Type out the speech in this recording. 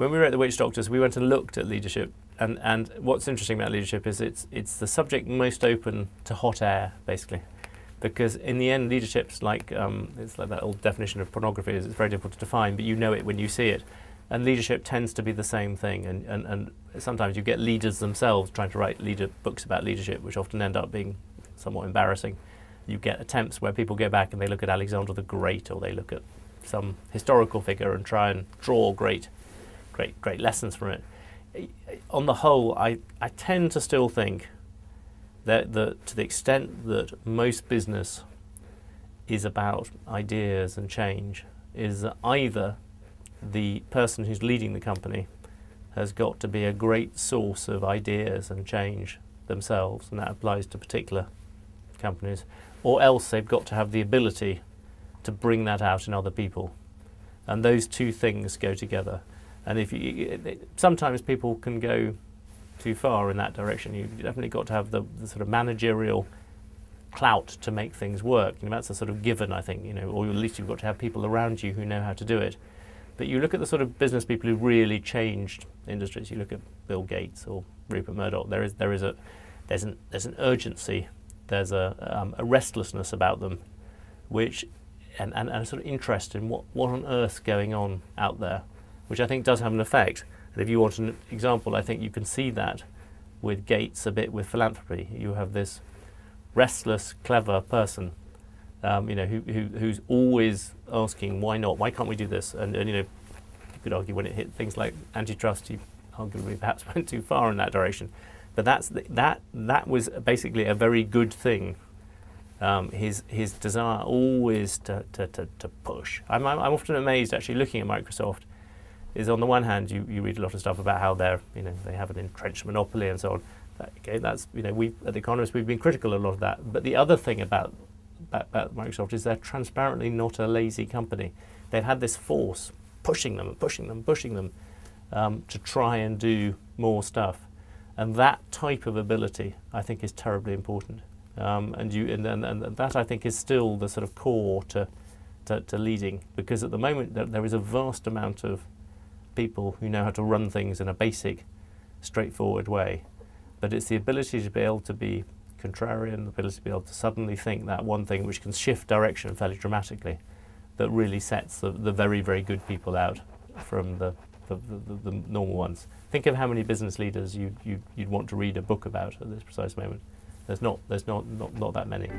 when we wrote The Witch Doctors, we went and looked at leadership, and what's interesting about leadership is it's the subject most open to hot air, basically, because in the end, leadership's like it's like that old definition of pornography. It's very difficult to define, but you know it when you see it, and leadership tends to be the same thing. And sometimes you get leaders themselves trying to write books about leadership, which often end up being somewhat embarrassing. You get attempts where people go back and they look at Alexander the Great, or they look at some historical figure and try and draw great lessons from it. On the whole, I tend to still think that to the extent that most business is about ideas and change, is that either the person who's leading the company has got to be a great source of ideas and change themselves, and that applies to particular companies, or else they've got to have the ability to bring that out in other people. And those two things go together. And sometimes people can go too far in that direction. You've definitely got to have the sort of managerial clout to make things work. That's a sort of given, I think, or at least you've got to have people around you who know how to do it. But you look at the sort of business people who really changed industries. You look at Bill Gates or Rupert Murdoch. There's an urgency. There's a restlessness about them, which and a sort of interest in what on earth's going on out there, which I think does have an effect. And if you want an example, I think you can see that with Gates a bit with philanthropy. You have this restless, clever person, who's always asking, why not? Why can't we do this? And you could argue when it hit things like antitrust, he arguably perhaps went too far in that direction. But that was basically a very good thing. His desire always to push. I'm often amazed, actually, looking at Microsoft. Is on the one hand, you read a lot of stuff about how they have an entrenched monopoly and so on. Okay, that's we at The Economist we've been critical of a lot of that. But the other thing about Microsoft is they're transparently not a lazy company. They've had this force pushing them to try and do more stuff, and that type of ability I think is terribly important. And that I think is still the sort of core to leading, because at the moment there is a vast amount of people who know how to run things in a basic, straightforward way, but it's the ability to be able to be contrarian, the ability to be able to suddenly think that one thing which can shift direction fairly dramatically, that really sets the very, very good people out from the normal ones. Think of how many business leaders you'd want to read a book about at this precise moment. There's not that many.